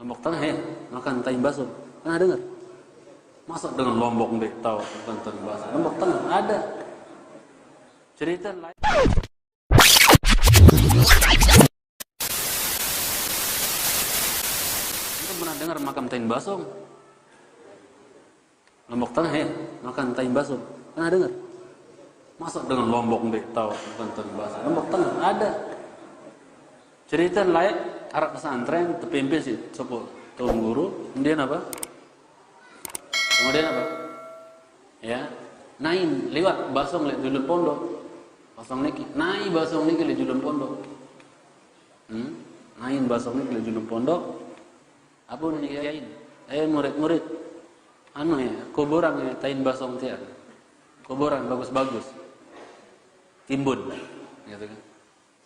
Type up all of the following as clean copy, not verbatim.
Lombok Tengah ya, makan taim bakso. Pernah dengar? Masa dengan Lombok deh tahu makan taim bakso? Lombok Tengah ada. Cerita lain. Kita pernah dengar makan taim bakso? Lombok Tengah ya, makan taim bakso. Pernah dengar? Masa dengan Lombok deh tahu makan taim bakso? Lombok Tengah ada. Cerita lain Arab pesantren terpimpin si sepuh tuan guru, kemudian apa? Ya, naik lewat basong lewat julun pondok, basong niki, naik basong niki lewat julun pondok, naik basong niki lewat julun pondok, apa nih kiain? Murid-murid, ya, kuburan ya, tain basong tiang, kuburan bagus-bagus, timbun, gitu kan?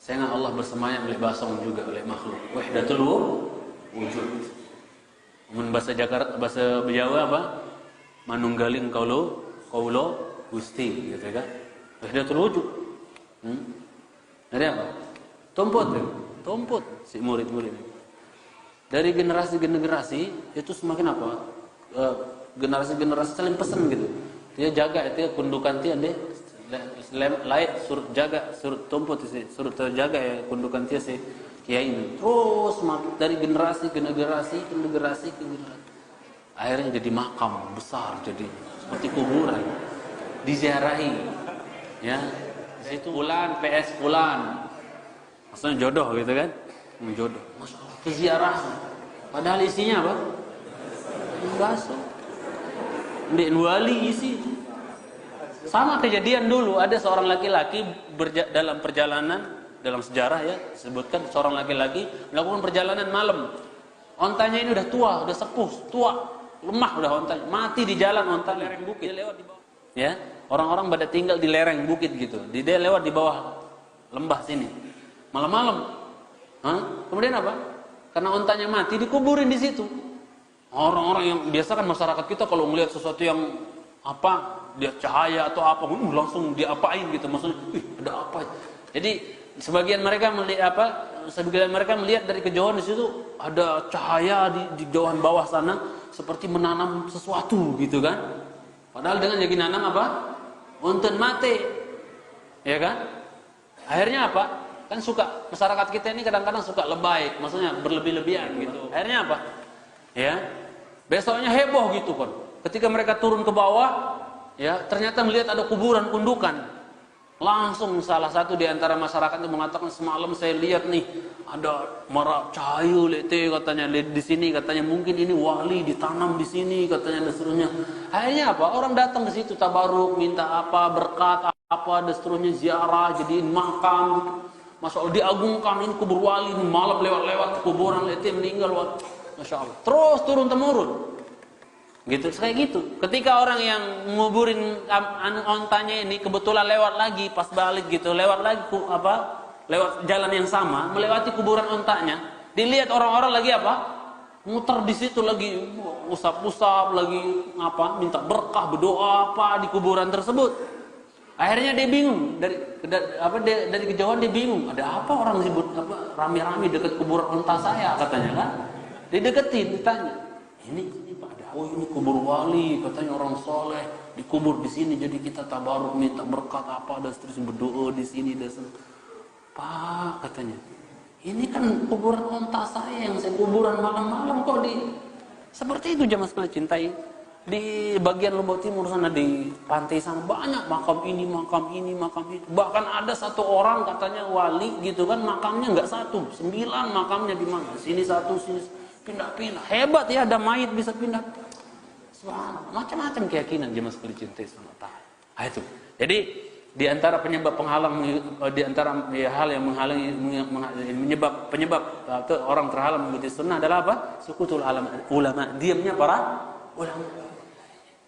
Saya Allah bersemayam oleh basong juga oleh makhluk. Wahdatul wujud. Mun bahasa Jakarta, bahasa Jawa apa? Manunggaling kaulo Gusti, gitu kan? Wahdatul wujud. Dari apa? Tumput si murid-murid. Dari generasi ke generasi itu semakin apa? Generasi-generasi saling pesan gitu. Dia jaga itu kundukan dia deh. Laik surut jaga, surut tumput sih, surut terjaga ya kundukan dia sih kiai ini. Terus dari generasi ke generasi ke generasi ke generasi. Akhirnya jadi makam besar, jadi seperti kuburan. Diziarahi. Ya. Di situ bulan PS bulan. Maksudnya jodoh gitu kan? Jodoh. Masyaallah, keziarah. Padahal isinya apa? Bakso. Ndek wali isi. Sama kejadian dulu, ada seorang laki-laki dalam perjalanan, dalam sejarah ya, sebutkan seorang laki-laki melakukan perjalanan malam. Ontanya ini udah tua, udah sepuh, tua, lemah udah ontanya, mati di jalan ontanya, lereng bukit. Dia lewat di bawah. Ya, orang-orang pada tinggal di lereng bukit gitu. Dia lewat di bawah lembah sini. Malam-malam. Kemudian apa? Karena ontanya mati dikuburin di situ. Orang-orang yang biasa kan masyarakat kita kalau melihat sesuatu yang apa dia cahaya atau apa langsung diapain gitu, maksudnya ada apa. Jadi sebagian mereka melihat dari kejauhan di situ ada cahaya di jauhan bawah sana seperti menanam sesuatu gitu kan, padahal dengan jadi nanam apa unten mati ya kan. Akhirnya apa, kan suka masyarakat kita ini kadang-kadang suka lebay, maksudnya berlebih-lebihan gitu. Akhirnya apa ya, besoknya heboh gitu kan. Ketika mereka turun ke bawah, ya ternyata melihat ada kuburan kundukan. Langsung salah satu di antara masyarakat itu mengatakan, semalam saya lihat nih ada marah cahayu lete katanya di sini, katanya mungkin ini wali ditanam di sini katanya dan seterusnya. Akhirnya apa? Orang datang ke situ tabaruk, minta apa berkat apa dan seterusnya, ziarah jadiin makam. Masya Allah diagungkan, ini kubur wali, ini malam lewat-lewat kuburan lete meninggal. Masya Allah. Terus turun temurun. Gitu, kayak gitu. Ketika orang yang nguburin ontanya ini kebetulan lewat lagi pas balik gitu, lewat lewat jalan yang sama, melewati kuburan ontanya, dilihat orang-orang lagi apa? Muter di situ lagi, usap-usap lagi minta berkah, berdoa apa di kuburan tersebut. Akhirnya dia bingung, dari kejauhan dia bingung, ada apa orang ribut rame-rame dekat kuburan onta saya katanya kan. Dideketin, ditanya. Ini oh ini kubur wali, katanya orang soleh dikubur di sini, jadi kita tabaruk minta berkat apa dan seterusnya, berdoa di sini dan Pak katanya, ini kan kuburan onta saya yang saya kuburan malam-malam kok seperti itu. Jamaah sekalian cintai, di bagian Lombok Timur sana di pantai sana banyak makam ini, makam itu. Bahkan ada satu orang katanya wali gitu kan, makamnya nggak 1, 9 makamnya di mana? Sini 1, sini pindah-pindah. Hebat ya, ada mayit bisa pindah. Macam-macam keyakinan jemaah sekalian cintai sama ta'ala. Itu. Jadi di antara penyebab penghalang, di antara hal yang menghalangi penyebab orang terhalang mengikuti sunnah adalah apa? Sukutul ulama, diamnya para ulama.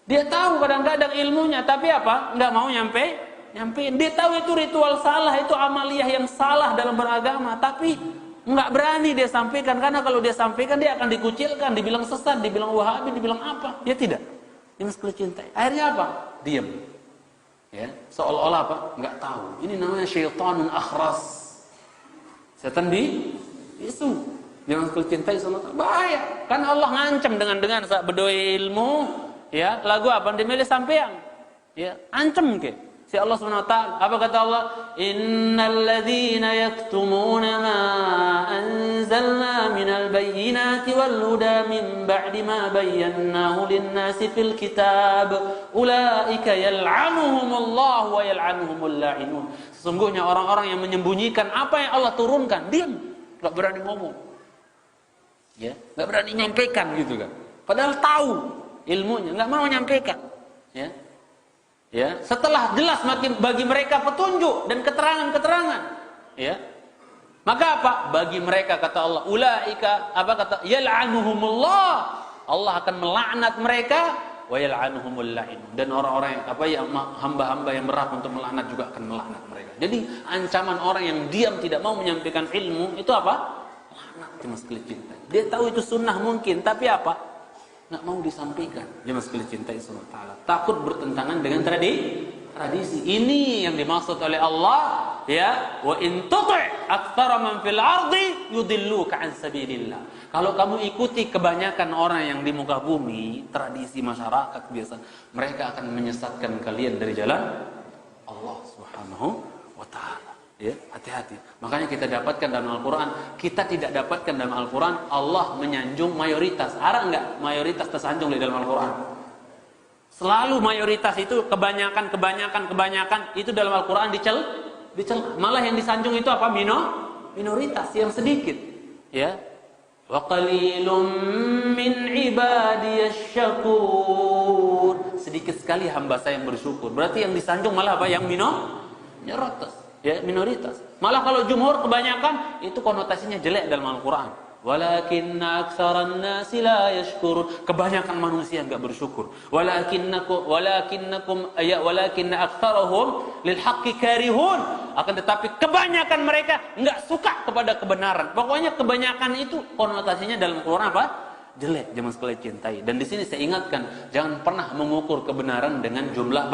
Dia tahu kadang-kadang ilmunya, tapi apa? Enggak mau nyampein. Dia tahu itu ritual salah, itu amaliyah yang salah dalam beragama, tapi nggak berani dia sampaikan, karena kalau dia sampaikan dia akan dikucilkan, dibilang sesat, dibilang wahabi, dibilang apa. Ya tidak. Dia mesti cintai. Akhirnya apa? Diam. Ya, seolah-olah apa? Nggak tahu. Ini namanya syaitanun akhras. Setan bisu. Jangan sekali cintai sama bahaya. Kan Allah ngancam dengan sak bedoi ilmu, ya, lagu apa dimilih sampean. Ya, ancam ke. Si Allah Subhanahu wa taala, apa kata Allah? Innal ladzina yaktumuna ma anzalna minal bayyinati wal huda min ba'di ma bayyanahu lin-nasi fil kitab ulaika yal'anuhumullahu wa yal'anuhumul la'inun. Sesungguhnya orang-orang yang menyembunyikan apa yang Allah turunkan, diam, enggak berani ngomong. Ya, enggak berani nyampaikan gitu kan. Padahal tahu ilmunya, enggak mau nyampaikan. Ya. Ya, setelah jelas bagi mereka petunjuk dan keterangan-keterangan, ya. Maka apa? Bagi mereka kata Allah, ulaika apa kata? Yal'anuhumullah. Allah akan melaknat mereka wa yal'anuhumul la'inun. Dan orang-orang yang hamba-hamba yang berhak untuk melaknat juga akan melaknat mereka. Jadi ancaman orang yang diam tidak mau menyampaikan ilmu itu apa? Laknat cuma sekali cinta. Dia tahu itu sunnah mungkin, tapi apa? Nggak mau disampaikan. Dia sekali cintai Allah Ta'ala. Takut bertentangan dengan tradisi. Ini yang dimaksud oleh Allah, ya, wa in tuti' aktsara man fil ardi yudilluka an sabilillah. Kalau kamu ikuti kebanyakan orang yang di muka bumi, tradisi masyarakat biasa, mereka akan menyesatkan kalian dari jalan Allah Subhanahu wa Ta'ala. Ya, hati-hati. Makanya kita dapatkan dalam Al-Quran, kita tidak dapatkan dalam Al-Quran Allah menyanjung mayoritas. Ada enggak mayoritas tersanjung di dalam Al-Quran? Selalu mayoritas itu kebanyakan itu dalam Al-Quran dicel. Malah yang disanjung itu apa? Minoritas yang sedikit. Ya. Wa qalilum min ibadiyasy syakur. Sedikit sekali hamba saya yang bersyukur. Berarti yang disanjung malah apa? Yang minoritas. Ya, minoritas. Malah kalau jumhur kebanyakan itu konotasinya jelek dalam Al-Qur'an. Walakinna aktsaran nasi la yashkurun. Kebanyakan manusia enggak bersyukur. Walakinna aktsarahum lil haqqi karihun. Akan tetapi kebanyakan mereka enggak suka kepada kebenaran. Pokoknya kebanyakan itu konotasinya dalam Al-Qur'an apa? Jelek, jangan sekali cintai. Dan di sini saya ingatkan, jangan pernah mengukur kebenaran dengan jumlah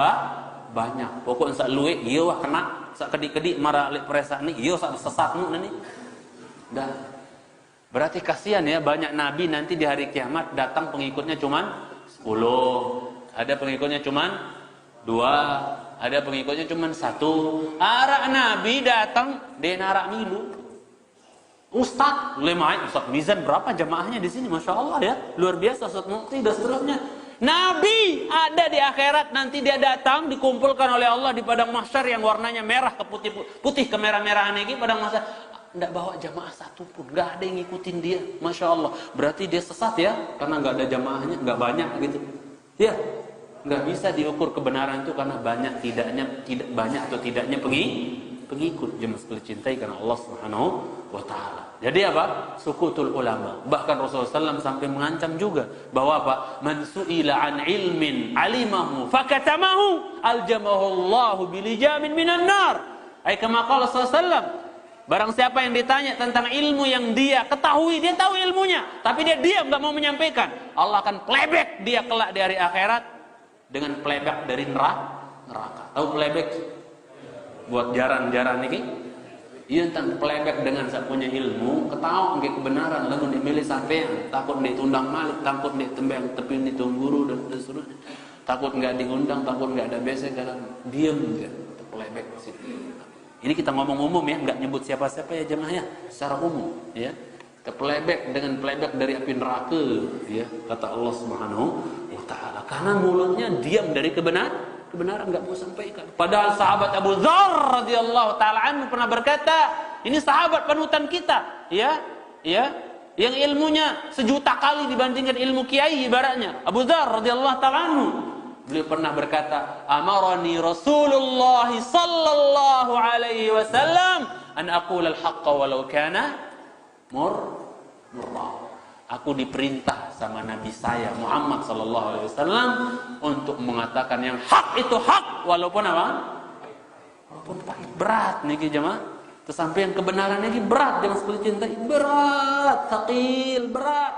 banyak. Pokoknya sak luwe iya wah kena, sak kedik-kedik marah lek peresa ni iya sak sesatmu ni. Dah. Berarti kasihan ya, banyak nabi nanti di hari kiamat datang pengikutnya cuman 10. Ada pengikutnya cuman 2, ada pengikutnya cuman 1. Arak nabi datang dia narak milu. Ustaz, Ustaz Mizan berapa jamaahnya di sini? Masya Allah ya, luar biasa Ustaz Mukti dan seterusnya. Nabi ada di akhirat, nanti dia datang dikumpulkan oleh Allah di padang mahsyar yang warnanya merah ke putih ke merah-merahan ini padang mahsyar. Tidak bawa jamaah satu pun, nggak ada yang ngikutin dia, masya Allah. Berarti dia sesat ya, karena nggak ada jamaahnya, nggak banyak gitu. Ya, nggak bisa diukur kebenaran itu karena banyak banyak atau tidaknya pengikut. Jemaah sekalian cintai karena Allah Subhanahu wa Ta'ala. Jadi apa? Sukutul ulama. Bahkan Rasulullah SAW sampai mengancam juga bahwa apa? Man su'ila an ilmin alimahu fakatamahu aljamahu Allahu bilijamin minan nar. Ai kama qala sallallahu. Barang siapa yang ditanya tentang ilmu yang dia ketahui, dia tahu ilmunya, tapi dia diam enggak mau menyampaikan, Allah akan plebek dia kelak di hari akhirat dengan plebek dari neraka. Tahu plebek? Buat jaran-jaran ini. Ia tentang plebek dengan saya punya ilmu, ketahu nggak kebenaran, lalu dimilih sampean, takut ditundang malik, takut ditembang tepi ditungguru dan seterusnya, takut nggak diundang, takut nggak ada besek, dalam diam dia, plebek sih. Ini kita ngomong umum ya, nggak nyebut siapa-siapa ya jemaahnya, secara umum ya. Kita plebek dengan plebek dari api neraka, ya kata Allah Subhanahu wa Ta'ala. Karena mulutnya diam dari kebenaran nggak mau sampaikan. Padahal sahabat Abu Dzar radhiyallahu taala anhu pernah berkata, ini sahabat panutan kita, ya, yang ilmunya 1.000.000 kali dibandingkan ilmu kiai ibaratnya. Abu Dzar radhiyallahu taala anhu, beliau pernah berkata, amarani Rasulullah sallallahu alaihi wasallam an aqula al-haqqa walau kana murra. Aku diperintah sama Nabi saya Muhammad sallallahu alaihi wasallam untuk mengatakan yang hak itu hak walaupun apa? Walaupun pahit, berat niki jemaah. Kesampaian kebenaran niki berat jemaah sekalian cintai, berat, thaqil, berat.